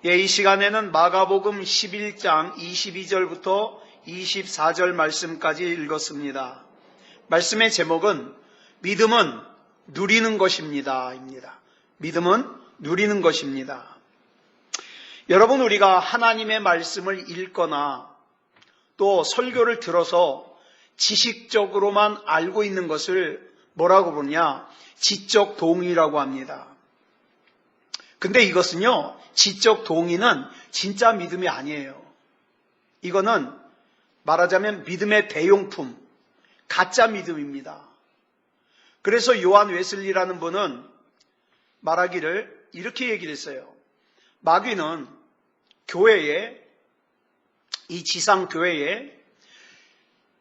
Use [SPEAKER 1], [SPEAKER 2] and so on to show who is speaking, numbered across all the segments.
[SPEAKER 1] 이 시간에는 마가복음 11장 22절부터 24절 말씀까지 읽었습니다. 말씀의 제목은 믿음은 누리는 것입니다. 믿음은 누리는 것입니다. 여러분, 우리가 하나님의 말씀을 읽거나 또 설교를 들어서 지식적으로만 알고 있는 것을 뭐라고 부르냐? 지적 동의라고 합니다. 근데 이것은요, 지적 동의는 진짜 믿음이 아니에요. 이거는 말하자면 믿음의 대용품, 가짜 믿음입니다. 그래서 요한 웨슬리라는 분은 말하기를 이렇게 얘기를 했어요. 마귀는 교회에, 이 지상 교회에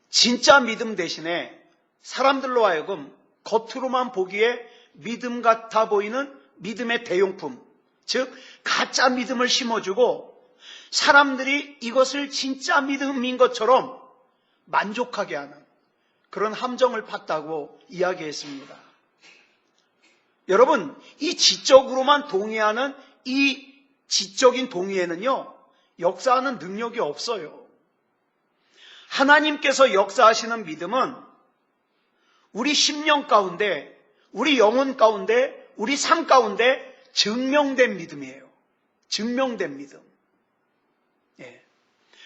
[SPEAKER 1] 진짜 믿음 대신에 사람들로 하여금 겉으로만 보기에 믿음 같아 보이는 믿음의 대용품, 즉 가짜 믿음을 심어주고 사람들이 이것을 진짜 믿음인 것처럼 만족하게 하는 그런 함정을 팠다고 이야기했습니다. 여러분, 이 지적으로만 동의하는 이 지적인 동의에는요, 역사하는 능력이 없어요. 하나님께서 역사하시는 믿음은 우리 심령 가운데, 우리 영혼 가운데, 우리 삶 가운데 증명된 믿음이에요. 증명된 믿음.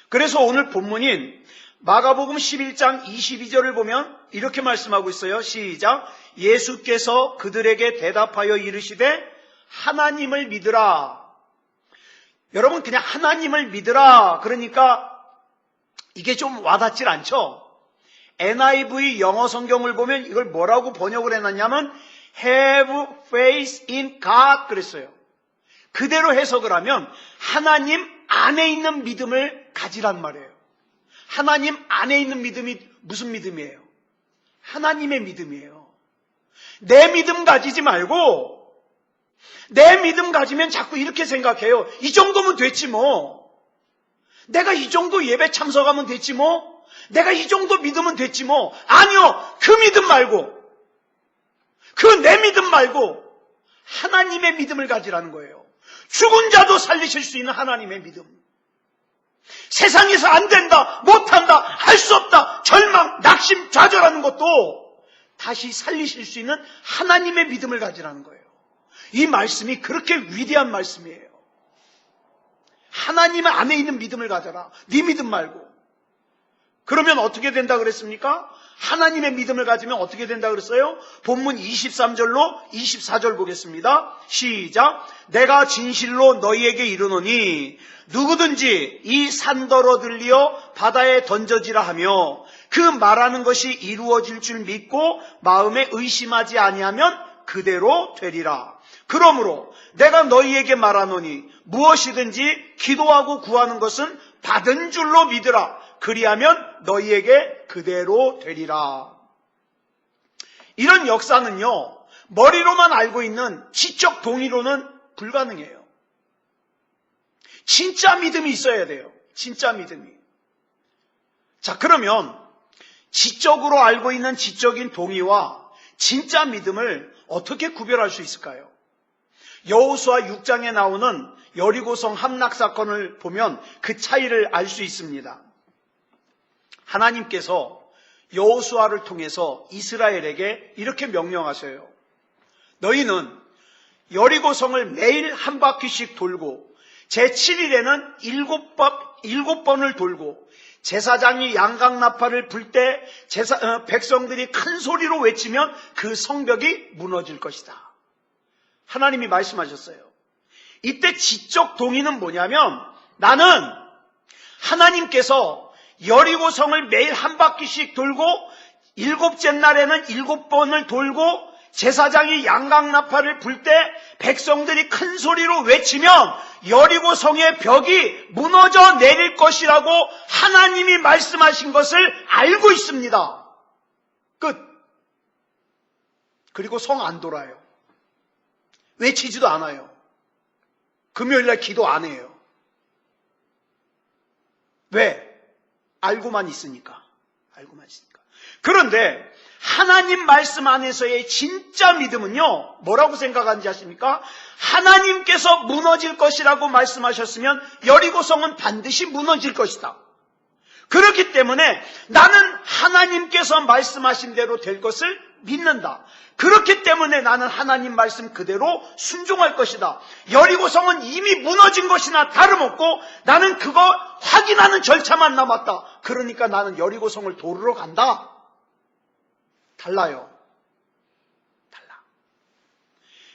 [SPEAKER 1] 그래서 오늘 본문인 마가복음 11장 22절을 보면 이렇게 말씀하고 있어요. 시작. 예수께서 그들에게 대답하여 이르시되 하나님을 믿으라. 여러분, 그냥 하나님을 믿으라. 그러니까 이게 좀 와닿질 않죠? NIV 영어 성경을 보면 이걸 뭐라고 번역을 해놨냐면 have faith in God 그랬어요. 그대로 해석을 하면 하나님 안에 있는 믿음을 가지란 말이에요. 하나님 안에 있는 믿음이 무슨 믿음이에요? 하나님의 믿음이에요. 내 믿음 가지지 말고, 내 믿음 가지면 자꾸 이렇게 생각해요. 이 정도면 됐지 뭐. 내가 이 정도 예배 참석하면 됐지 뭐. 내가 이 정도 믿으면 됐지 뭐. 아니요. 그 믿음 말고, 그 내 믿음 말고 하나님의 믿음을 가지라는 거예요. 죽은 자도 살리실 수 있는 하나님의 믿음. 세상에서 안 된다, 못한다, 할 수 없다, 절망, 낙심, 좌절하는 것도 다시 살리실 수 있는 하나님의 믿음을 가지라는 거예요. 이 말씀이 그렇게 위대한 말씀이에요. 하나님 안에 있는 믿음을 가져라. 네 믿음 말고. 그러면 어떻게 된다 그랬습니까? 하나님의 믿음을 가지면 어떻게 된다 그랬어요? 본문 23절로 24절 보겠습니다. 시작. 내가 진실로 너희에게 이르노니 누구든지 이 산더러 들리어 바다에 던져지라 하며 그 말하는 것이 이루어질 줄 믿고 마음에 의심하지 아니하면 그대로 되리라. 그러므로 내가 너희에게 말하노니 무엇이든지 기도하고 구하는 것은 받은 줄로 믿으라. 그리하면 너희에게 그대로 되리라. 이런 역사는요, 머리로만 알고 있는 지적 동의로는 불가능해요. 진짜 믿음이 있어야 돼요. 진짜 믿음이. 자, 그러면 지적으로 알고 있는 지적인 동의와 진짜 믿음을 어떻게 구별할 수 있을까요? 여호수아 6장에 나오는 여리고성 함락 사건을 보면 그 차이를 알 수 있습니다. 하나님께서 여호수아를 통해서 이스라엘에게 이렇게 명령하셔요. 너희는 여리고성을 매일 한 바퀴씩 돌고 제7일에는 7번을 돌고 제사장이 양강나팔을 불 때 백성들이 큰 소리로 외치면 그 성벽이 무너질 것이다. 하나님이 말씀하셨어요. 이때 지적 동의는 뭐냐면 나는 하나님께서 여리고성을 매일 한 바퀴씩 돌고 7째 날에는 7번을 돌고 제사장이 양강나팔을 불 때 백성들이 큰 소리로 외치면 여리고성의 벽이 무너져 내릴 것이라고 하나님이 말씀하신 것을 알고 있습니다. 끝. 그리고 성 안 돌아요. 외치지도 않아요. 금요일날 기도 안 해요. 왜? 알고만 있으니까. 알고만 있으니까. 그런데 하나님 말씀 안에서의 진짜 믿음은요, 뭐라고 생각하는지 아십니까? 하나님께서 무너질 것이라고 말씀하셨으면 여리고성은 반드시 무너질 것이다. 그렇기 때문에 나는 하나님께서 말씀하신 대로 될 것을 믿는다. 그렇기 때문에 나는 하나님 말씀 그대로 순종할 것이다. 여리고성은 이미 무너진 것이나 다름없고 나는 그거 확인하는 절차만 남았다. 그러니까 나는 여리고성을 도르러 간다. 달라요. 달라.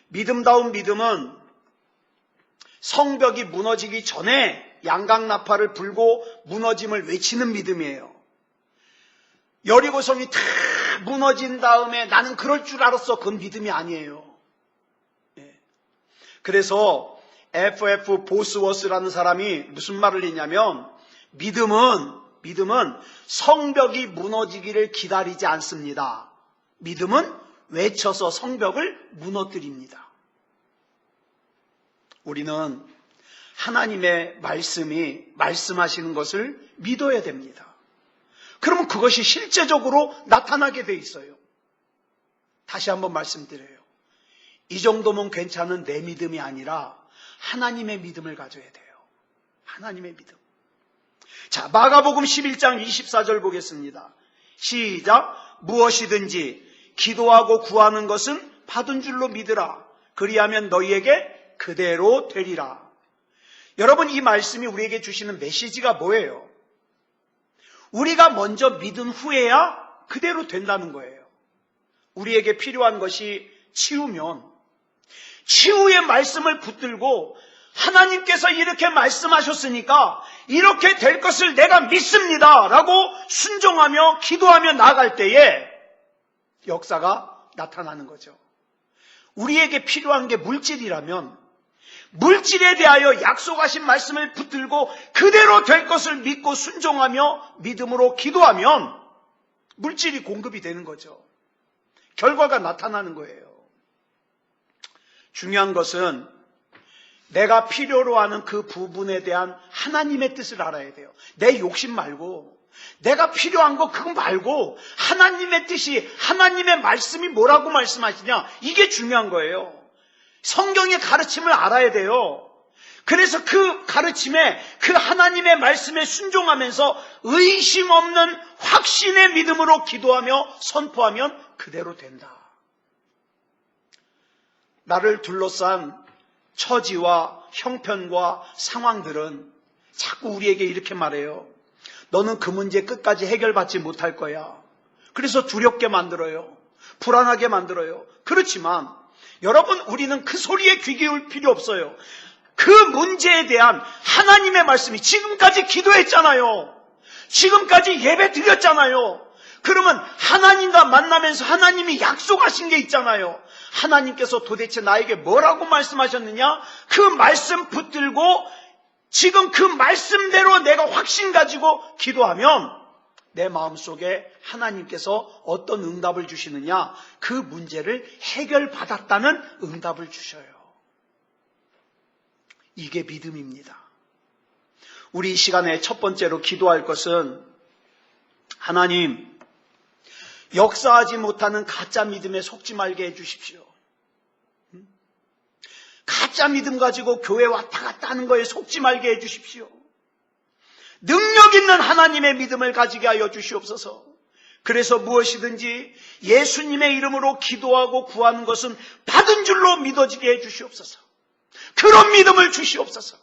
[SPEAKER 1] 믿음다운 믿음은 성벽이 무너지기 전에 양강나팔을 불고 무너짐을 외치는 믿음이에요. 여리고성이 다 무너진 다음에 나는 그럴 줄 알았어. 그건 믿음이 아니에요. 그래서 F.F. 보스워스라는 사람이 무슨 말을 했냐면 믿음은 성벽이 무너지기를 기다리지 않습니다. 믿음은 외쳐서 성벽을 무너뜨립니다. 우리는 하나님의 말씀이 말씀하시는 것을 믿어야 됩니다. 그러면 그것이 실제적으로 나타나게 돼 있어요. 다시 한번 말씀드려요. 이 정도면 괜찮은 내 믿음이 아니라 하나님의 믿음을 가져야 돼요. 하나님의 믿음. 자, 마가복음 11장 24절 보겠습니다. 시작. 무엇이든지 기도하고 구하는 것은 받은 줄로 믿으라. 그리하면 너희에게 그대로 되리라. 여러분, 이 말씀이 우리에게 주시는 메시지가 뭐예요? 우리가 먼저 믿은 후에야 그대로 된다는 거예요. 우리에게 필요한 것이 치유면 치유의 말씀을 붙들고 하나님께서 이렇게 말씀하셨으니까 이렇게 될 것을 내가 믿습니다 라고 순종하며 기도하며 나아갈 때에 역사가 나타나는 거죠. 우리에게 필요한 게 물질이라면 물질에 대하여 약속하신 말씀을 붙들고 그대로 될 것을 믿고 순종하며 믿음으로 기도하면 물질이 공급이 되는 거죠. 결과가 나타나는 거예요. 중요한 것은 내가 필요로 하는 그 부분에 대한 하나님의 뜻을 알아야 돼요. 내 욕심 말고 내가 필요한 거 그거 말고 하나님의 뜻이, 하나님의 말씀이 뭐라고 말씀하시냐, 이게 중요한 거예요. 성경의 가르침을 알아야 돼요. 그래서 그 가르침에, 그 하나님의 말씀에 순종하면서 의심 없는 확신의 믿음으로 기도하며 선포하면 그대로 된다. 나를 둘러싼 처지와 형편과 상황들은 자꾸 우리에게 이렇게 말해요. 너는 그 문제 끝까지 해결받지 못할 거야. 그래서 두렵게 만들어요. 불안하게 만들어요. 그렇지만 여러분, 우리는 그 소리에 귀 기울 필요 없어요. 그 문제에 대한 하나님의 말씀이, 지금까지 기도했잖아요. 지금까지 예배 드렸잖아요. 그러면 하나님과 만나면서 하나님이 약속하신 게 있잖아요. 하나님께서 도대체 나에게 뭐라고 말씀하셨느냐? 그 말씀 붙들고 지금 그 말씀대로 내가 확신 가지고 기도하면 내 마음속에 하나님께서 어떤 응답을 주시느냐? 그 문제를 해결받았다는 응답을 주셔요. 이게 믿음입니다. 우리 이 시간에 첫 번째로 기도할 것은, 하나님, 역사하지 못하는 가짜 믿음에 속지 말게 해주십시오. 가짜 믿음 가지고 교회 왔다 갔다 하는 거에 속지 말게 해주십시오. 능력 있는 하나님의 믿음을 가지게 하여 주시옵소서. 그래서 무엇이든지 예수님의 이름으로 기도하고 구하는 것은 받은 줄로 믿어지게 해주시옵소서. 그런 믿음을 주시옵소서.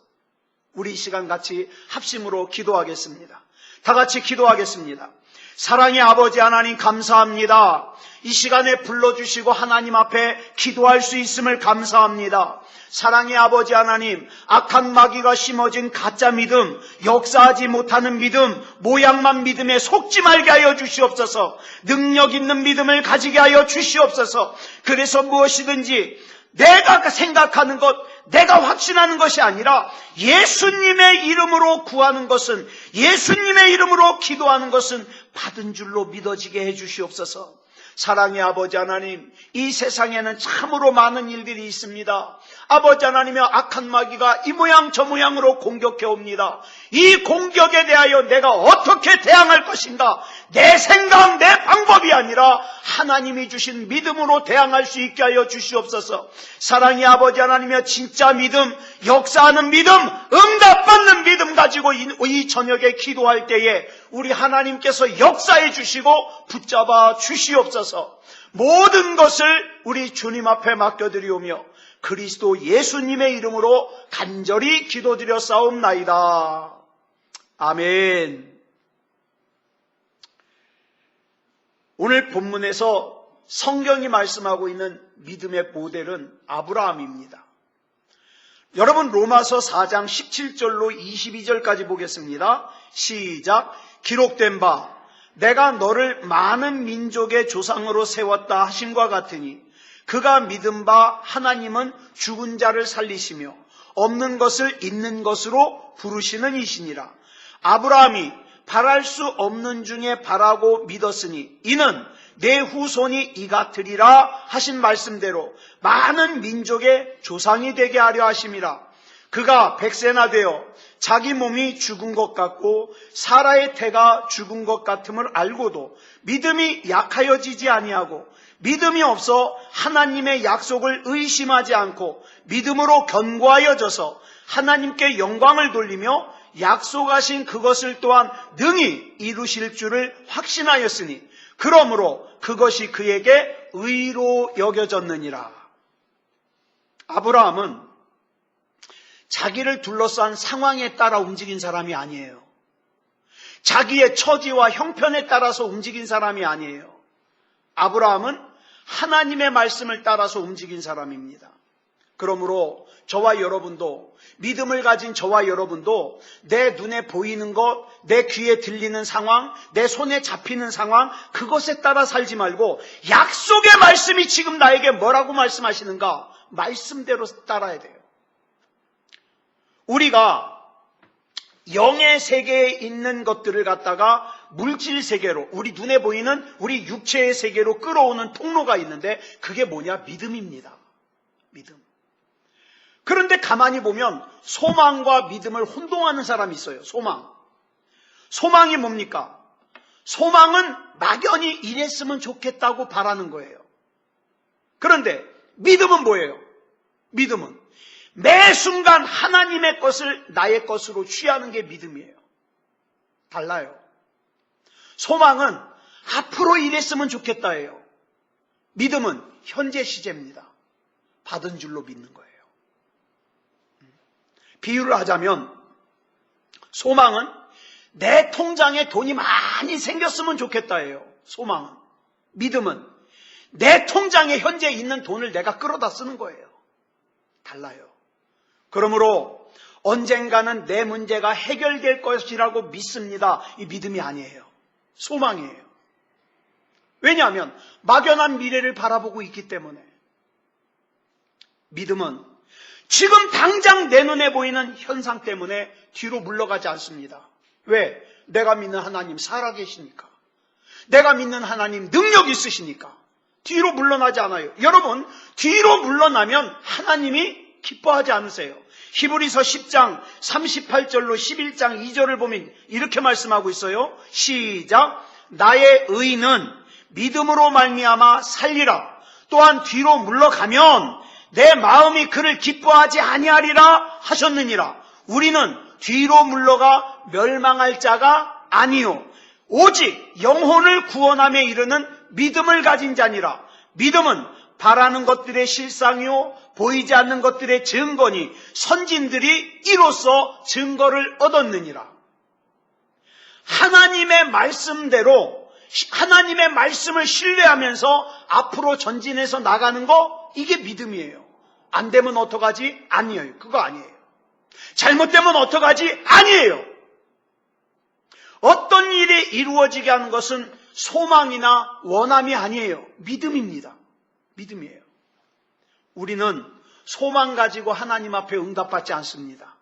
[SPEAKER 1] 우리 이 시간 같이 합심으로 기도하겠습니다. 다 같이 기도하겠습니다. 사랑의 아버지 하나님, 감사합니다. 이 시간에 불러주시고 하나님 앞에 기도할 수 있음을 감사합니다. 사랑의 아버지 하나님, 악한 마귀가 심어진 가짜 믿음, 역사하지 못하는 믿음, 모양만 믿음에 속지 말게 하여 주시옵소서. 능력 있는 믿음을 가지게 하여 주시옵소서. 그래서 무엇이든지 내가 생각하는 것, 내가 확신하는 것이 아니라 예수님의 이름으로 구하는 것은, 예수님의 이름으로 기도하는 것은 받은 줄로 믿어지게 해 주시옵소서. 사랑의 아버지 하나님, 이 세상에는 참으로 많은 일들이 있습니다. 아버지 하나님의 악한 마귀가 이 모양 저 모양으로 공격해 옵니다. 이 공격에 대하여 내가 어떻게 대항할 것인가? 내 생각, 내 방법이 아니라 하나님이 주신 믿음으로 대항할 수 있게 하여 주시옵소서. 사랑의 아버지 하나님의 진짜 믿음, 역사하는 믿음, 응답받는 믿음 가지고 이 저녁에 기도할 때에 우리 하나님께서 역사해 주시고 붙잡아 주시옵소서. 모든 것을 우리 주님 앞에 맡겨드리오며 그리스도 예수님의 이름으로 간절히 기도드려 싸움나이다. 아멘. 오늘 본문에서 성경이 말씀하고 있는 믿음의 모델은 아브라함입니다. 여러분, 로마서 4장 17절로 22절까지 보겠습니다. 시작. 기록된 바 내가 너를 많은 민족의 조상으로 세웠다 하심과 같으니 그가 믿은 바 하나님은 죽은 자를 살리시며 없는 것을 있는 것으로 부르시는 이시니라. 아브라함이 바랄 수 없는 중에 바라고 믿었으니 이는 내 후손이 이 같으리라 하신 말씀대로 많은 민족의 조상이 되게 하려 하심이라. 그가 100세나 되어 자기 몸이 죽은 것 같고 사라의 태가 죽은 것 같음을 알고도 믿음이 약하여지지 아니하고 믿음이 없어 하나님의 약속을 의심하지 않고 믿음으로 견고하여져서 하나님께 영광을 돌리며 약속하신 그것을 또한 능히 이루실 줄을 확신하였으니 그러므로 그것이 그에게 의로 여겨졌느니라. 아브라함은 자기를 둘러싼 상황에 따라 움직인 사람이 아니에요. 자기의 처지와 형편에 따라서 움직인 사람이 아니에요. 아브라함은 하나님의 말씀을 따라서 움직인 사람입니다. 그러므로 저와 여러분도, 믿음을 가진 저와 여러분도 내 눈에 보이는 것, 내 귀에 들리는 상황, 내 손에 잡히는 상황, 그것에 따라 살지 말고 약속의 말씀이 지금 나에게 뭐라고 말씀하시는가? 말씀대로 따라야 돼요. 우리가 영의 세계에 있는 것들을 갖다가 물질 세계로, 우리 눈에 보이는 우리 육체의 세계로 끌어오는 통로가 있는데 그게 뭐냐? 믿음입니다. 믿음. 그런데 가만히 보면 소망과 믿음을 혼동하는 사람이 있어요. 소망이 뭡니까? 소망은 막연히 이랬으면 좋겠다고 바라는 거예요. 그런데 믿음은 뭐예요? 믿음은 매 순간 하나님의 것을 나의 것으로 취하는 게 믿음이에요. 달라요. 소망은 앞으로 이랬으면 좋겠다예요. 믿음은 현재 시제입니다. 받은 줄로 믿는 거예요. 비유를 하자면 소망은 내 통장에 돈이 많이 생겼으면 좋겠다예요. 소망은. 믿음은 내 통장에 현재 있는 돈을 내가 끌어다 쓰는 거예요. 달라요. 그러므로 언젠가는 내 문제가 해결될 것이라고 믿습니다. 이 믿음이 아니에요. 소망이에요. 왜냐하면 막연한 미래를 바라보고 있기 때문에. 믿음은 지금 당장 내 눈에 보이는 현상 때문에 뒤로 물러가지 않습니다. 왜? 내가 믿는 하나님 살아계시니까. 내가 믿는 하나님 능력 있으시니까. 뒤로 물러나지 않아요. 여러분, 뒤로 물러나면 하나님이 기뻐하지 않으세요. 히브리서 10장 38절로 11장 2절을 보면 이렇게 말씀하고 있어요. 시작. 나의 의는 믿음으로 말미암아 살리라. 또한 뒤로 물러가면 내 마음이 그를 기뻐하지 아니하리라 하셨느니라. 우리는 뒤로 물러가 멸망할 자가 아니요 오직 영혼을 구원함에 이르는 믿음을 가진 자니라. 믿음은 바라는 것들의 실상이요 보이지 않는 것들의 증거니 선진들이 이로써 증거를 얻었느니라. 하나님의 말씀대로 하나님의 말씀을 신뢰하면서 앞으로 전진해서 나가는 거, 이게 믿음이에요. 안 되면 어떡하지? 아니에요. 그거 아니에요. 잘못되면 어떡하지? 아니에요. 어떤 일이 이루어지게 하는 것은 소망이나 원함이 아니에요. 믿음입니다. 믿음이에요. 우리는 소망 가지고 하나님 앞에 응답받지 않습니다.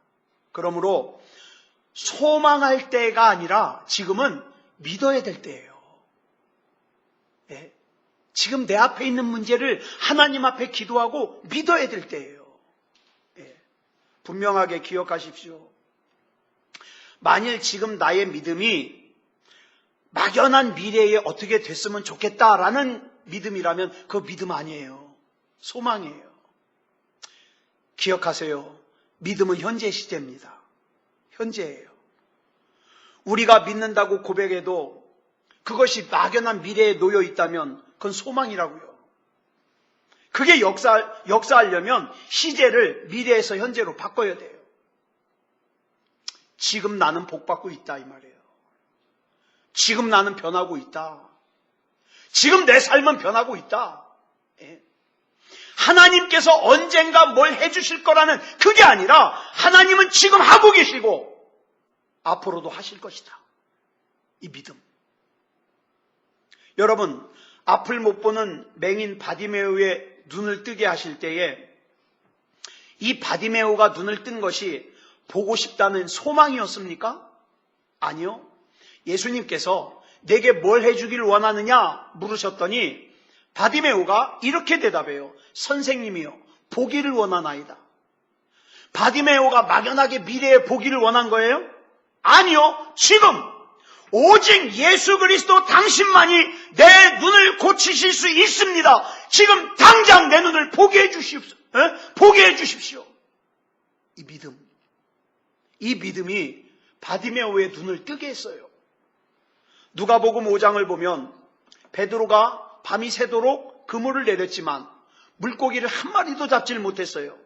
[SPEAKER 1] 그러므로 소망할 때가 아니라 지금은 믿어야 될 때예요. 네. 지금 내 앞에 있는 문제를 하나님 앞에 기도하고 믿어야 될 때예요. 예. 분명하게 기억하십시오. 만일 지금 나의 믿음이 막연한 미래에 어떻게 됐으면 좋겠다라는 믿음이라면 그 믿음 아니에요. 소망이에요. 기억하세요. 믿음은 현재 시제입니다. 현재예요. 우리가 믿는다고 고백해도 그것이 막연한 미래에 놓여 있다면 그건 소망이라고요. 그게 역사하려면 시제를 미래에서 현재로 바꿔야 돼요. 지금 나는 복받고 있다 이 말이에요. 지금 나는 변하고 있다. 지금 내 삶은 변하고 있다. 예. 하나님께서 언젠가 뭘 해주실 거라는 그게 아니라 하나님은 지금 하고 계시고 앞으로도 하실 것이다. 이 믿음. 여러분, 앞을 못 보는 맹인 바디메오의 눈을 뜨게 하실 때에 이 바디메오가 눈을 뜬 것이 보고 싶다는 소망이었습니까? 아니요. 예수님께서 내게 뭘 해주길 원하느냐 물으셨더니 바디메오가 이렇게 대답해요. 선생님이요, 보기를 원하나이다. 바디메오가 막연하게 미래에 보기를 원한 거예요? 아니요. 지금 오직 예수 그리스도 당신만이 내 눈을 고치실 수 있습니다. 지금 당장 내 눈을 보게 해주십시오. 보게 해주십시오. 이 믿음. 이 믿음이 바디메오의 눈을 뜨게 했어요. 누가복음 5장을 보면 베드로가 밤이 새도록 그물을 내렸지만 물고기를 한 마리도 잡질 못했어요.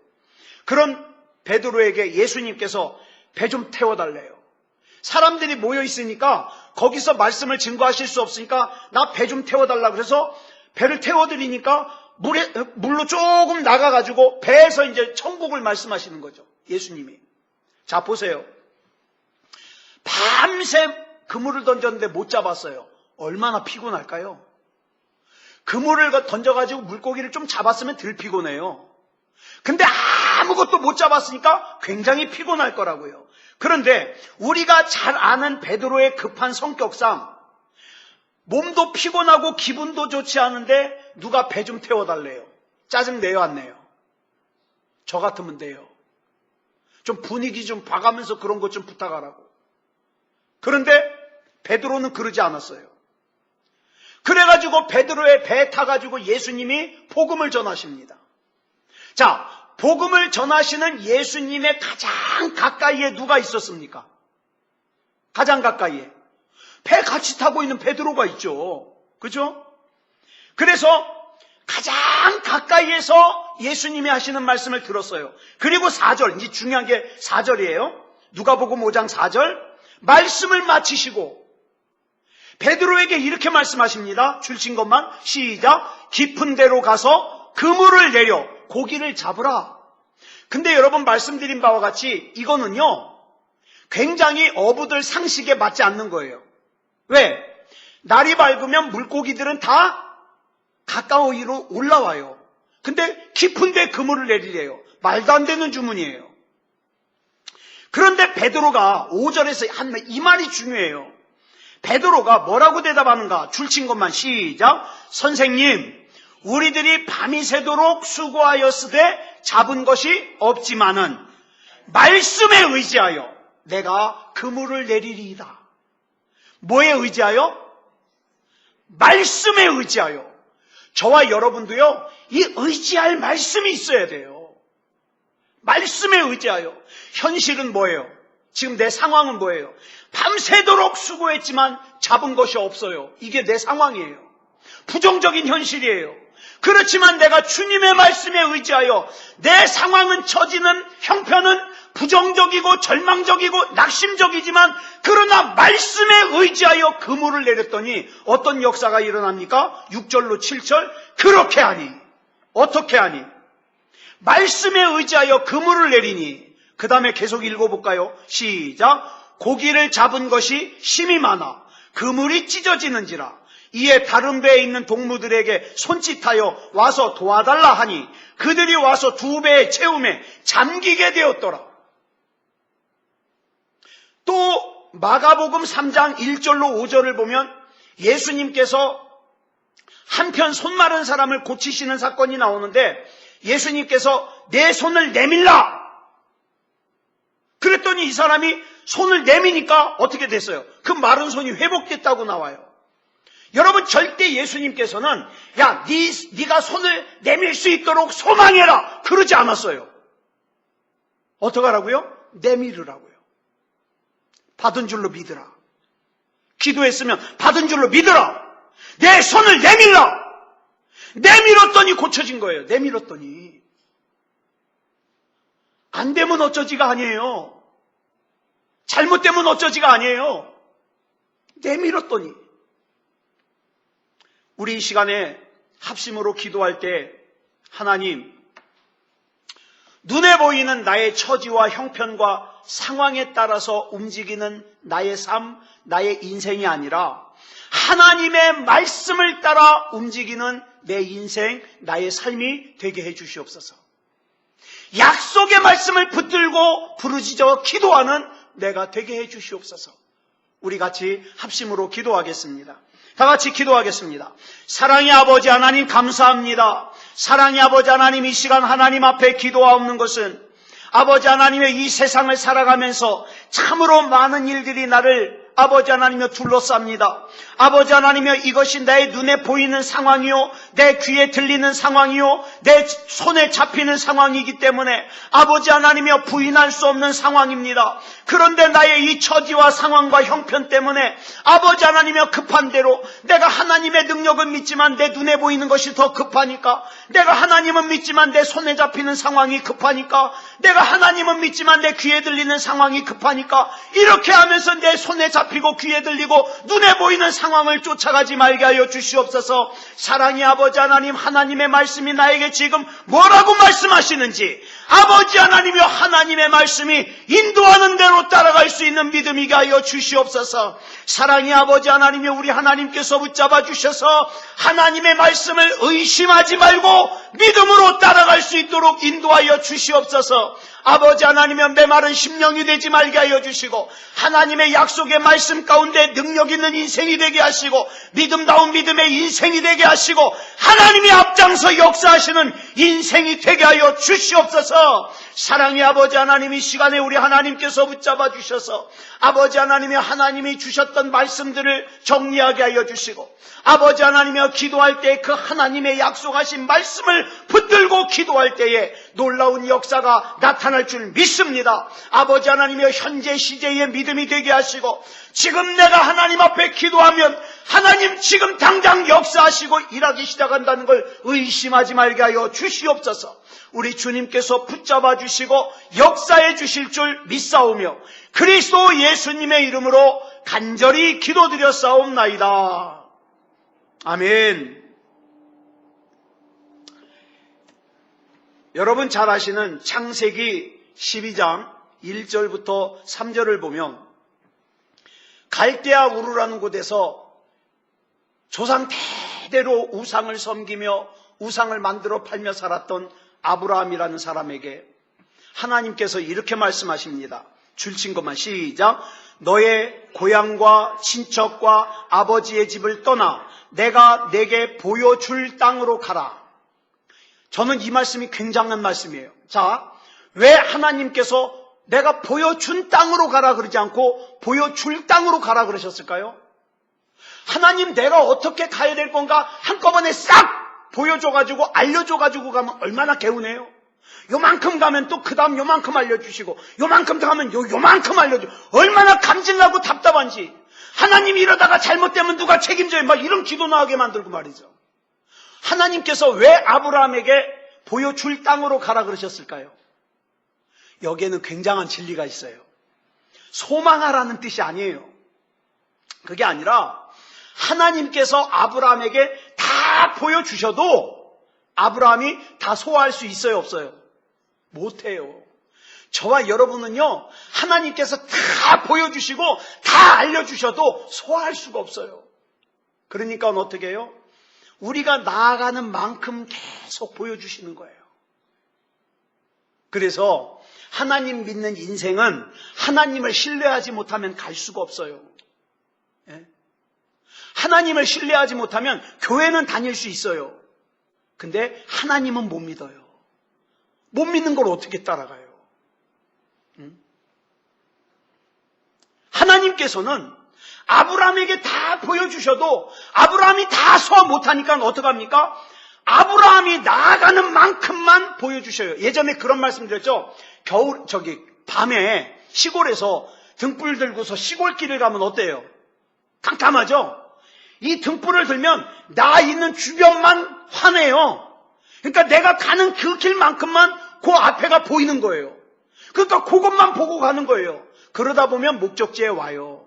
[SPEAKER 1] 그런 베드로에게 예수님께서 배 좀 태워달래요. 사람들이 모여 있으니까 거기서 말씀을 증거하실 수 없으니까 나 배 좀 태워달라 그래서 배를 태워드리니까 물로 조금 나가가지고 배에서 이제 천국을 말씀하시는 거죠. 예수님이. 자, 보세요. 밤새 그물을 던졌는데 못 잡았어요. 얼마나 피곤할까요? 그물을 던져가지고 물고기를 좀 잡았으면 덜 피곤해요. 근데 아무것도 못 잡았으니까 굉장히 피곤할 거라고요. 그런데 우리가 잘 아는 베드로의 급한 성격상 몸도 피곤하고 기분도 좋지 않은데 누가 배 좀 태워달래요. 짜증내요, 안 내요? 저 같으면 돼요. 좀 분위기 좀 봐가면서 그런 것 좀 부탁하라고. 그런데 베드로는 그러지 않았어요. 그래가지고 베드로의 배에 타가지고 예수님이 복음을 전하십니다. 자, 복음을 전하시는 예수님의 가장 가까이에 누가 있었습니까? 가장 가까이에. 배 같이 타고 있는 베드로가 있죠. 그죠? 그래서 가장 가까이에서 예수님이 하시는 말씀을 들었어요. 그리고 4절, 이제 중요한 게 4절이에요. 누가복음 5장 4절. 말씀을 마치시고 베드로에게 이렇게 말씀하십니다. 줄친 것만 시작. 깊은 데로 가서 그물을 내려 고기를 잡으라. 근데 여러분 말씀드린 바와 같이 이거는요 굉장히 어부들 상식에 맞지 않는 거예요. 왜? 날이 밝으면 물고기들은 다 가까운 위로 올라와요. 근데 깊은 데 그물을 내리래요. 말도 안 되는 주문이에요. 그런데 베드로가 5절에서 한 이 말이 중요해요. 베드로가 뭐라고 대답하는가? 줄친 것만 시작. 선생님, 우리들이 밤이 새도록 수고하였으되 잡은 것이 없지만은 말씀에 의지하여 내가 그물을 내리리이다. 뭐에 의지하여? 말씀에 의지하여. 저와 여러분도요, 이 의지할 말씀이 있어야 돼요. 말씀에 의지하여. 현실은 뭐예요? 지금 내 상황은 뭐예요? 밤새도록 수고했지만 잡은 것이 없어요. 이게 내 상황이에요. 부정적인 현실이에요. 그렇지만 내가 주님의 말씀에 의지하여 내 상황은 처지는 형편은 부정적이고 절망적이고 낙심적이지만 그러나 말씀에 의지하여 그물을 내렸더니 어떤 역사가 일어납니까? 6절로 7절. 그렇게 하니. 어떻게 하니? 말씀에 의지하여 그물을 내리니. 그 다음에 계속 읽어볼까요? 시작. 고기를 잡은 것이 심이 많아 그물이 찢어지는지라. 이에 다른 배에 있는 동무들에게 손짓하여 와서 도와달라 하니 그들이 와서 2배의 채움에 잠기게 되었더라. 또 마가복음 3장 1절로 5절을 보면 예수님께서 한편 손 마른 사람을 고치시는 사건이 나오는데 예수님께서 내 손을 내밀라! 그랬더니 이 사람이 손을 내미니까 어떻게 됐어요? 그 마른 손이 회복됐다고 나와요. 여러분, 절대 예수님께서는 야, 네가 손을 내밀 수 있도록 소망해라! 그러지 않았어요. 어떡하라고요? 내밀으라고요. 받은 줄로 믿으라. 기도했으면 받은 줄로 믿으라. 내 손을 내밀라. 내밀었더니 고쳐진 거예요. 내밀었더니. 안 되면 어쩌지가 아니에요. 잘못되면 어쩌지가 아니에요. 내밀었더니. 우리 이 시간에 합심으로 기도할 때 하나님, 눈에 보이는 나의 처지와 형편과 상황에 따라서 움직이는 나의 삶, 나의 인생이 아니라 하나님의 말씀을 따라 움직이는 내 인생, 나의 삶이 되게 해 주시옵소서. 약속의 말씀을 붙들고 부르짖어 기도하는 내가 되게 해 주시옵소서. 우리 같이 합심으로 기도하겠습니다. 다 같이 기도하겠습니다. 사랑의 아버지 하나님 감사합니다. 사랑의 아버지 하나님, 이 시간 하나님 앞에 기도하옵는 것은 아버지 하나님의 이 세상을 살아가면서 참으로 많은 일들이 나를 아버지 하나님여 둘러쌉니다. 아버지 하나님여, 이것이 내 눈에 보이는 상황이요, 내 귀에 들리는 상황이요, 내 손에 잡히는 상황이기 때문에 아버지 하나님여 부인할 수 없는 상황입니다. 그런데 나의 이 처지와 상황과 형편 때문에 아버지 하나님여 급한 대로 내가 하나님의 능력은 믿지만 내 눈에 보이는 것이 더 급하니까, 내가 하나님은 믿지만 내 손에 잡히는 상황이 급하니까, 내가 하나님은 믿지만 내 귀에 들리는 상황이 급하니까, 이렇게 하면서 내 손에 잡히고 귀에 들리고 눈에 보이는 상황을 쫓아가지 말게 하여 주시옵소서. 사랑의 아버지 하나님, 하나님의 말씀이 나에게 지금 뭐라고 말씀하시는지 아버지 하나님이여, 하나님의 말씀이 인도하는 대로 따라갈 수 있는 믿음이게 하여 주시옵소서. 사랑의 아버지 하나님이여, 우리 하나님께서 붙잡아 주셔서 하나님의 말씀을 의심하지 말고 믿음으로 따라갈 수 있도록 인도하여 주시옵소서. 아버지 하나님이여, 메마른 심령이 되지 말게 하여 주시고 하나님의 약속의 말씀 가운데 능력 있는 인생이 되게 하시고 믿음다운 믿음의 인생이 되게 하시고 하나님이 앞장서 역사하시는 인생이 되게 하여 주시옵소서. 사랑의 아버지 하나님, 이 시간에 우리 하나님께서 붙잡아 주셔서 아버지 하나님이 하나님이 주셨던 말씀들을 정리하게 하여 주시고 아버지 하나님이여, 기도할 때 그 하나님의 약속하신 말씀을 붙들고 기도할 때에 놀라운 역사가 나타날 줄 믿습니다. 아버지 하나님이여, 현재 시제의 믿음이 되게 하시고 지금 내가 하나님 앞에 기도하면 하나님 지금 당장 역사하시고 일하기 시작한다는 걸 의심하지 말게 하여 주시옵소서. 우리 주님께서 붙잡아 주시고 역사해 주실 줄 믿사오며 그리스도 예수님의 이름으로 간절히 기도드렸사옵나이다. 아멘. 여러분 잘 아시는 창세기 12장 1절부터 3절을 보면 갈대아 우르라는 곳에서 조상 대대로 우상을 섬기며 우상을 만들어 팔며 살았던 아브라함이라는 사람에게 하나님께서 이렇게 말씀하십니다. 줄친 것만 시작. 너의 고향과 친척과 아버지의 집을 떠나 내가 내게 보여줄 땅으로 가라. 저는 이 말씀이 굉장한 말씀이에요. 자, 왜 하나님께서 내가 보여준 땅으로 가라 그러지 않고 보여줄 땅으로 가라 그러셨을까요? 하나님, 내가 어떻게 가야 될 건가 한꺼번에 싹 보여줘가지고 알려줘가지고 가면 얼마나 개운해요. 요만큼 가면 또 그 다음 요만큼 알려주시고 요만큼 더 가면 요만큼 알려줘. 얼마나 감질나고 답답한지. 하나님이 이러다가 잘못되면 누가 책임져요. 막 이런 기도 나오게 만들고 말이죠. 하나님께서 왜 아브라함에게 보여줄 땅으로 가라 그러셨을까요? 여기에는 굉장한 진리가 있어요. 소망하라는 뜻이 아니에요. 그게 아니라 하나님께서 아브라함에게 다 보여주셔도 아브라함이 다 소화할 수 있어요, 없어요? 못해요. 저와 여러분은요, 하나님께서 다 보여주시고 다 알려주셔도 소화할 수가 없어요. 그러니까 어떻게 해요? 우리가 나아가는 만큼 계속 보여주시는 거예요. 그래서 하나님 믿는 인생은 하나님을 신뢰하지 못하면 갈 수가 없어요. 예? 하나님을 신뢰하지 못하면 교회는 다닐 수 있어요. 근데 하나님은 못 믿어요. 못 믿는 걸 어떻게 따라가요? 하나님께서는 아브라함에게 다 보여주셔도 아브라함이 다 소화 못하니까 어떡합니까? 아브라함이 나아가는 만큼만 보여주셔요. 예전에 그런 말씀 드렸죠? 밤에 시골에서 등불 들고서 시골길을 가면 어때요? 깜깜하죠? 이 등불을 들면 나 있는 주변만 환해요. 그러니까 내가 가는 그 길만큼만 그 앞에가 보이는 거예요. 그러니까 그것만 보고 가는 거예요. 그러다 보면 목적지에 와요.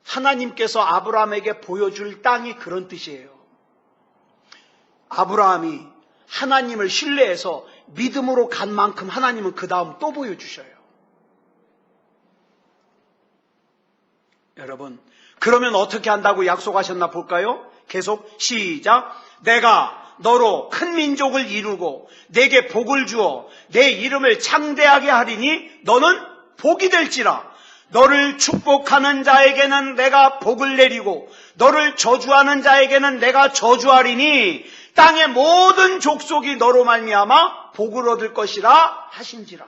[SPEAKER 1] 하나님께서 아브라함에게 보여줄 땅이 그런 뜻이에요. 아브라함이 하나님을 신뢰해서 믿음으로 간 만큼 하나님은 그 다음 또 보여주셔요. 여러분, 그러면 어떻게 한다고 약속하셨나 볼까요? 계속 시작. 내가 너로 큰 민족을 이루고 내게 복을 주어 내 이름을 창대하게 하리니 너는 복이 될지라. 너를 축복하는 자에게는 내가 복을 내리고 너를 저주하는 자에게는 내가 저주하리니 땅의 모든 족속이 너로 말미암아 복을 얻을 것이라 하신지라.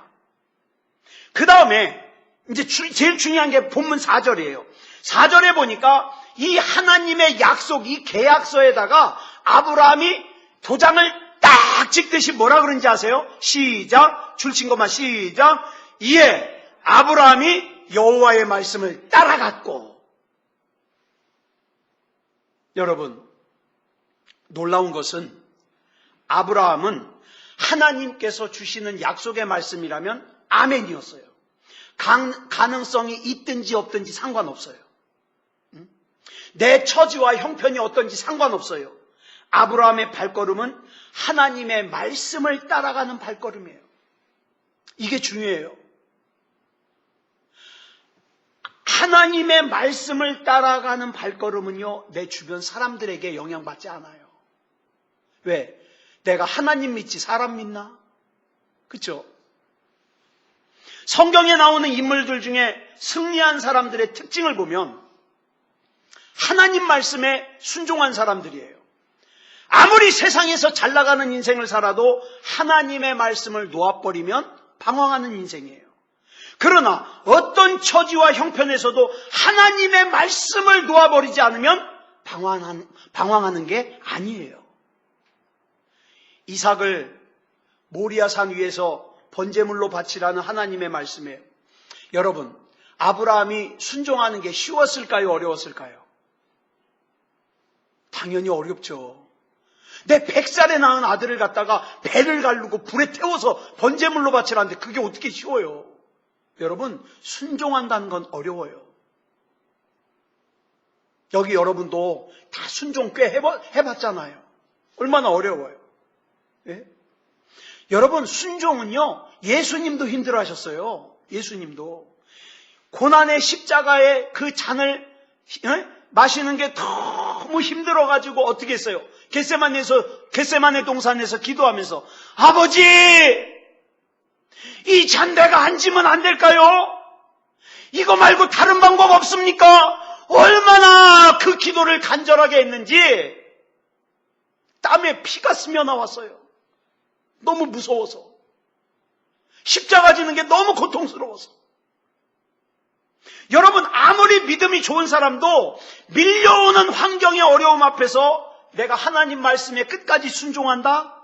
[SPEAKER 1] 그 다음에 이제 제일 중요한 게 본문 4절이에요. 4절에 보니까 이 하나님의 약속, 이 계약서에다가 아브라함이 도장을 딱 찍듯이 뭐라 그런지 아세요? 시작. 줄친 것만 시작. 이에 아브라함이 여호와의 말씀을 따라갔고. 여러분, 놀라운 것은 아브라함은 하나님께서 주시는 약속의 말씀이라면 아멘이었어요. 가능성이 있든지 없든지 상관없어요. 내 처지와 형편이 어떤지 상관없어요. 아브라함의 발걸음은 하나님의 말씀을 따라가는 발걸음이에요. 이게 중요해요. 하나님의 말씀을 따라가는 발걸음은요, 내 주변 사람들에게 영향받지 않아요. 왜? 내가 하나님 믿지 사람 믿나? 그렇죠? 성경에 나오는 인물들 중에 승리한 사람들의 특징을 보면 하나님 말씀에 순종한 사람들이에요. 아무리 세상에서 잘 나가는 인생을 살아도 하나님의 말씀을 놓아버리면 방황하는 인생이에요. 그러나 어떤 처지와 형편에서도 하나님의 말씀을 놓아버리지 않으면 방황하는 게 아니에요. 이삭을 모리아산 위에서 번제물로 바치라는 하나님의 말씀이에요. 여러분, 아브라함이 순종하는 게 쉬웠을까요? 어려웠을까요? 당연히 어렵죠. 내 100살에 낳은 아들을 갖다가 배를 가르고 불에 태워서 번제물로 바치라는데 그게 어떻게 쉬워요? 여러분, 순종한다는 건 어려워요. 여기 여러분도 다 순종 꽤 해봤잖아요. 얼마나 어려워요. 예? 여러분, 순종은요, 예수님도 힘들어하셨어요. 예수님도. 고난의 십자가의 그 잔을 마시는 게 너무 힘들어가지고 어떻게 했어요? 겟세마네 동산에서 기도하면서 아버지! 이 잔 내가 안 지면 안 될까요? 이거 말고 다른 방법 없습니까? 얼마나 그 기도를 간절하게 했는지 땀에 피가 스며 나왔어요. 너무 무서워서. 십자가 지는 게 너무 고통스러워서. 여러분, 아무리 믿음이 좋은 사람도 밀려오는 환경의 어려움 앞에서 내가 하나님 말씀에 끝까지 순종한다?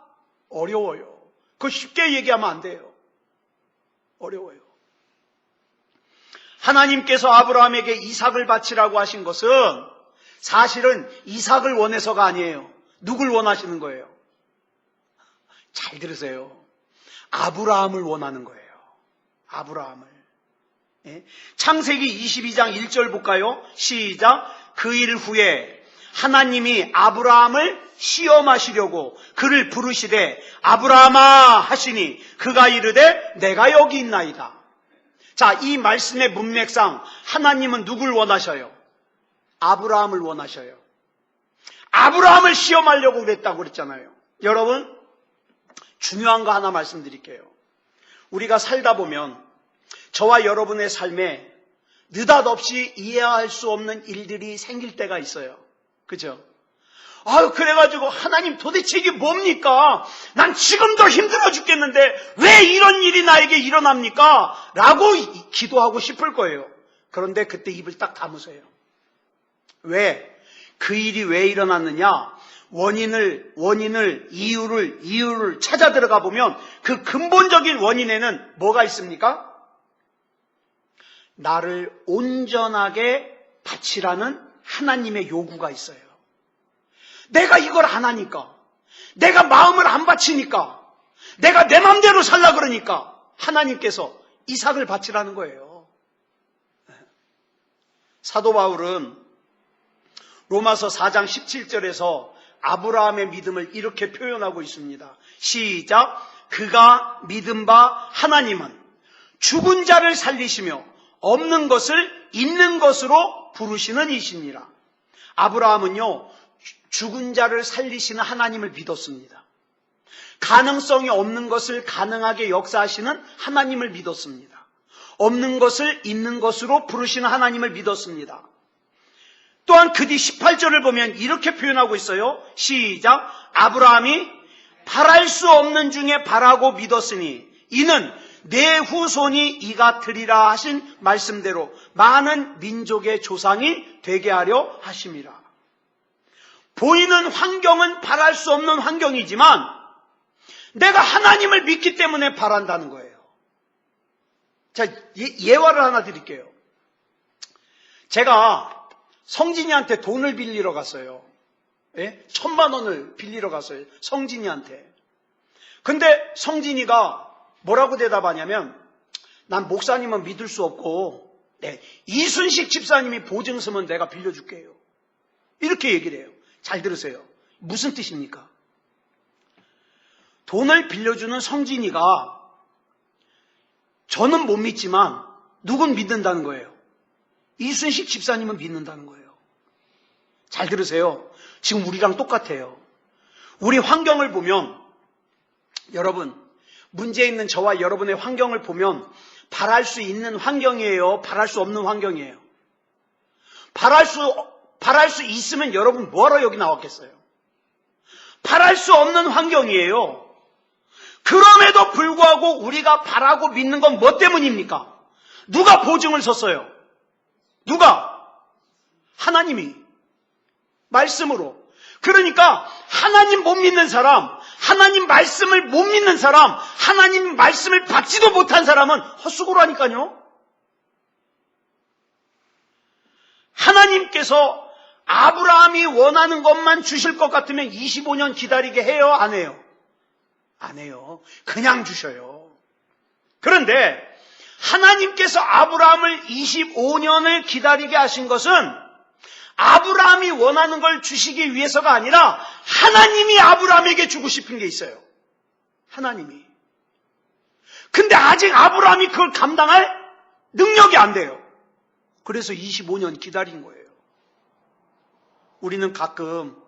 [SPEAKER 1] 어려워요. 그거 쉽게 얘기하면 안 돼요. 어려워요. 하나님께서 아브라함에게 이삭을 바치라고 하신 것은 사실은 이삭을 원해서가 아니에요. 누굴 원하시는 거예요? 잘 들으세요. 아브라함을 원하는 거예요. 아브라함을. 예? 창세기 22장 1절 볼까요? 시작. 그 일 후에 하나님이 아브라함을 시험하시려고 그를 부르시되 아브라함아 하시니 그가 이르되 내가 여기 있나이다. 자, 이 말씀의 문맥상 하나님은 누굴 원하셔요? 아브라함을 원하셔요. 아브라함을 시험하려고 그랬다고 그랬잖아요. 여러분, 중요한 거 하나 말씀드릴게요. 우리가 살다 보면 저와 여러분의 삶에 느닷없이 이해할 수 없는 일들이 생길 때가 있어요. 그죠? 그래가지고 하나님 도대체 이게 뭡니까? 난 지금도 힘들어 죽겠는데 왜 이런 일이 나에게 일어납니까? 라고 기도하고 싶을 거예요. 그런데 그때 입을 딱 다무세요. 왜? 그 일이 왜 일어났느냐? 이유를 찾아 들어가 보면 그 근본적인 원인에는 뭐가 있습니까? 나를 온전하게 바치라는 하나님의 요구가 있어요. 내가 이걸 안 하니까, 내가 마음을 안 바치니까, 내가 내 맘대로 살라 그러니까 하나님께서 이삭을 바치라는 거예요. 사도 바울은 로마서 4장 17절에서 아브라함의 믿음을 이렇게 표현하고 있습니다. 시작. 그가 믿은 바 하나님은 죽은 자를 살리시며 없는 것을 있는 것으로 부르시는 이시니라. 아브라함은요, 죽은 자를 살리시는 하나님을 믿었습니다. 가능성이 없는 것을 가능하게 역사하시는 하나님을 믿었습니다. 없는 것을 있는 것으로 부르시는 하나님을 믿었습니다. 또한 그 뒤 18절을 보면 이렇게 표현하고 있어요. 시작. 아브라함이 바랄 수 없는 중에 바라고 믿었으니 이는 내 후손이 이가 되리라 하신 말씀대로 많은 민족의 조상이 되게 하려 하심이라. 보이는 환경은 바랄 수 없는 환경이지만 내가 하나님을 믿기 때문에 바란다는 거예요. 자, 예화를 하나 드릴게요. 제가 성진이한테 돈을 빌리러 갔어요. 1,000만 원을 빌리러 갔어요. 성진이한테. 근데 성진이가 뭐라고 대답하냐면, 난 목사님은 믿을 수 없고 이순식 집사님이 보증 서면 내가 빌려줄게요. 이렇게 얘기를 해요. 잘 들으세요. 무슨 뜻입니까? 돈을 빌려주는 성진이가 저는 못 믿지만 누군 믿는다는 거예요. 이순식 집사님은 믿는다는 거예요. 잘 들으세요. 지금 우리랑 똑같아요. 우리 환경을 보면, 여러분, 문제 있는 저와 여러분의 환경을 보면 바랄 수 있는 환경이에요? 바랄 수 없는 환경이에요? 바랄 수 있으면 여러분 뭐하러 여기 나왔겠어요? 바랄 수 없는 환경이에요. 그럼에도 불구하고 우리가 바라고 믿는 건 뭐 때문입니까? 누가 보증을 섰어요? 누가? 하나님이. 말씀으로. 그러니까 하나님 못 믿는 사람, 하나님 말씀을 못 믿는 사람, 하나님 말씀을 받지도 못한 사람은 헛수고라니까요. 하나님께서 아브라함이 원하는 것만 주실 것 같으면 25년 기다리게 해요? 안 해요? 안 해요. 그냥 주셔요. 그런데 하나님께서 아브라함을 25년을 기다리게 하신 것은 아브라함이 원하는 걸 주시기 위해서가 아니라 하나님이 아브라함에게 주고 싶은 게 있어요. 하나님이. 근데 아직 아브라함이 그걸 감당할 능력이 안 돼요. 그래서 25년 기다린 거예요. 우리는 가끔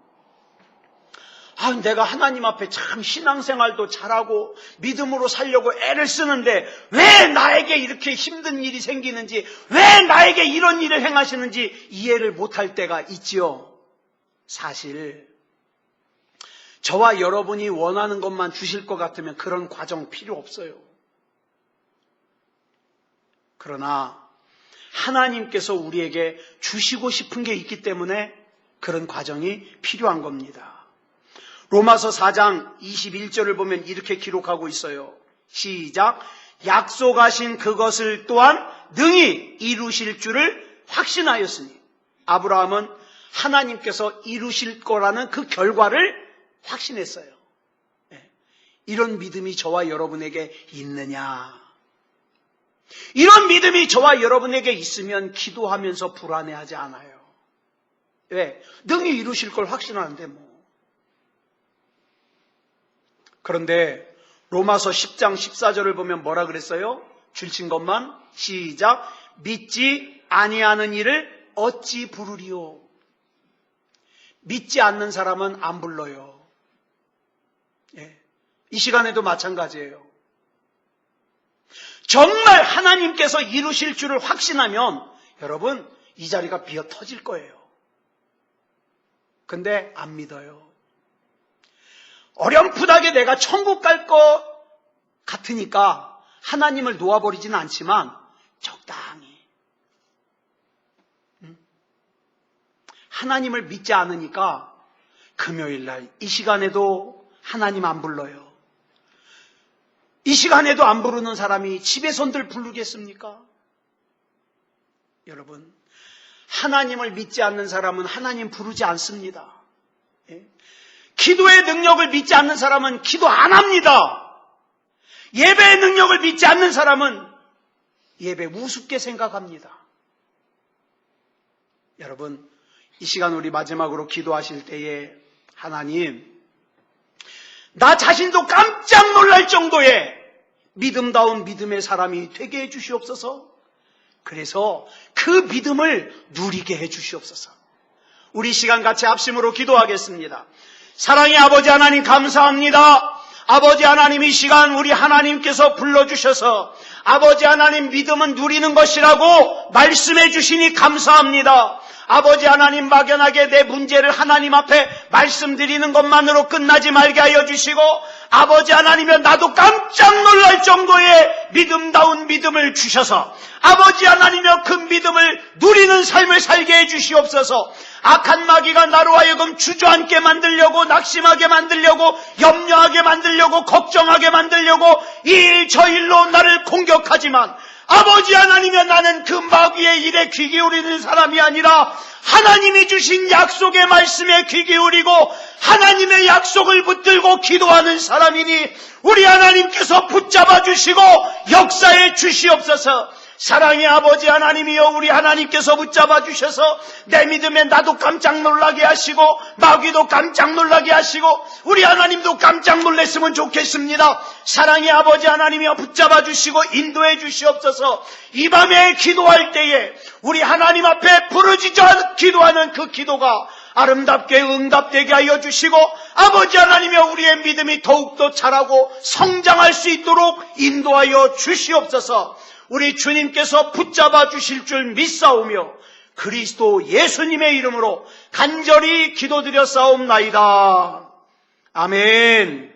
[SPEAKER 1] 내가 하나님 앞에 참 신앙생활도 잘하고 믿음으로 살려고 애를 쓰는데 왜 나에게 이렇게 힘든 일이 생기는지, 왜 나에게 이런 일을 행하시는지 이해를 못할 때가 있지요. 사실 저와 여러분이 원하는 것만 주실 것 같으면 그런 과정 필요 없어요. 그러나 하나님께서 우리에게 주시고 싶은 게 있기 때문에 그런 과정이 필요한 겁니다. 로마서 4장 21절을 보면 이렇게 기록하고 있어요. 시작. 약속하신 그것을 또한 능히 이루실 줄을 확신하였으니. 아브라함은 하나님께서 이루실 거라는 그 결과를 확신했어요. 이런 믿음이 저와 여러분에게 있느냐? 이런 믿음이 저와 여러분에게 있으면 기도하면서 불안해하지 않아요. 왜? 능히 이루실 걸 확신하는데 뭐. 그런데 로마서 10장 14절을 보면 뭐라 그랬어요? 줄친 것만 시작. 믿지 아니하는 일을 어찌 부르리요? 믿지 않는 사람은 안 불러요. 이 시간에도 마찬가지예요. 정말 하나님께서 이루실 줄을 확신하면 여러분, 이 자리가 비어 터질 거예요. 근데 안 믿어요. 어렴풋하게 내가 천국 갈 것 같으니까 하나님을 놓아버리지는 않지만 적당히. 하나님을 믿지 않으니까 금요일날 이 시간에도 하나님 안 불러요. 이 시간에도 안 부르는 사람이 집에 손들 부르겠습니까? 여러분, 하나님을 믿지 않는 사람은 하나님 부르지 않습니다. 기도의 능력을 믿지 않는 사람은 기도 안 합니다. 예배의 능력을 믿지 않는 사람은 예배 우습게 생각합니다. 여러분, 이 시간 우리 마지막으로 기도하실 때에 하나님, 나 자신도 깜짝 놀랄 정도의 믿음다운 믿음의 사람이 되게 해주시옵소서. 그래서 그 믿음을 누리게 해주시옵소서. 우리 시간 같이 합심으로 기도하겠습니다. 사랑의 아버지 하나님 감사합니다. 아버지 하나님, 이 시간 우리 하나님께서 불러주셔서 아버지 하나님 믿음은 누리는 것이라고 말씀해 주시니 감사합니다. 아버지 하나님, 막연하게 내 문제를 하나님 앞에 말씀드리는 것만으로 끝나지 말게 하여 주시고, 아버지 하나님이여, 나도 깜짝 놀랄 정도의 믿음다운 믿음을 주셔서 아버지 하나님이여, 그 믿음을 누리는 삶을 살게 해 주시옵소서. 악한 마귀가 나로 하여금 주저앉게 만들려고, 낙심하게 만들려고, 염려하게 만들려고, 걱정하게 만들려고 이 일 저 일로 나를 공격하지만 아버지 하나님이여, 나는 그 마귀의 일에 귀 기울이는 사람이 아니라 하나님이 주신 약속의 말씀에 귀 기울이고 하나님의 약속을 붙들고 기도하는 사람이니 우리 하나님께서 붙잡아 주시고 역사해 주시옵소서. 사랑의 아버지 하나님이여, 우리 하나님께서 붙잡아 주셔서 내 믿음에 나도 깜짝 놀라게 하시고 마귀도 깜짝 놀라게 하시고 우리 하나님도 깜짝 놀랐으면 좋겠습니다. 사랑의 아버지 하나님이여, 붙잡아 주시고 인도해 주시옵소서. 이 밤에 기도할 때에 우리 하나님 앞에 부르짖어 기도하는 그 기도가 아름답게 응답되게 하여 주시고 아버지 하나님이여, 우리의 믿음이 더욱더 자라고 성장할 수 있도록 인도하여 주시옵소서. 우리 주님께서 붙잡아 주실 줄 믿사오며 그리스도 예수님의 이름으로 간절히 기도드렸사옵나이다. 아멘.